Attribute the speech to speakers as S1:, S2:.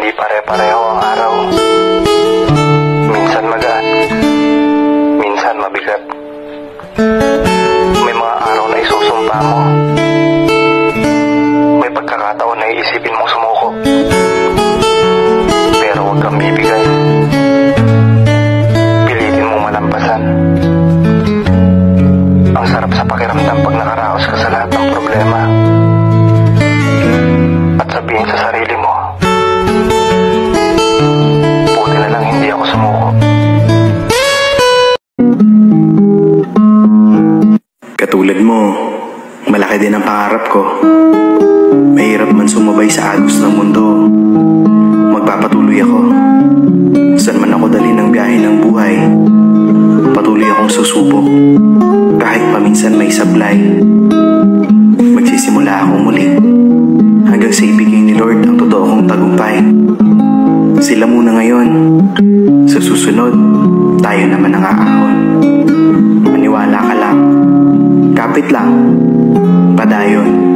S1: Hindi pare-pareho ang araw. Minsan magaan, minsan mabigat. May mga araw na isusumpa mo. May pagkakataon na iisipin mong sumuko. Pero huwag kang bibigay. Pilitin mong malampasan. Ang sarap sa pakiramdam pag nakaraos ka sa lahat ng problema. At sabihin sa sarili mo, buti na lang hindi ako sumuko.
S2: Katulad mo, malaki din ang pangarap ko. Mahirap man sumabay sa agos ng mundo, magpapatuloy ako. Saan man ako dali ng biyahe ng buhay, patuloy akong susubok. Kahit paminsan may sablay, magsisimula akong muli, hanggang sa ibigay ni Lord ang totoo kong tagumpay. Sila muna ngayon, sa susunod, tayo naman ang aahon. Maniwala ka lang, kapit lang, padayon.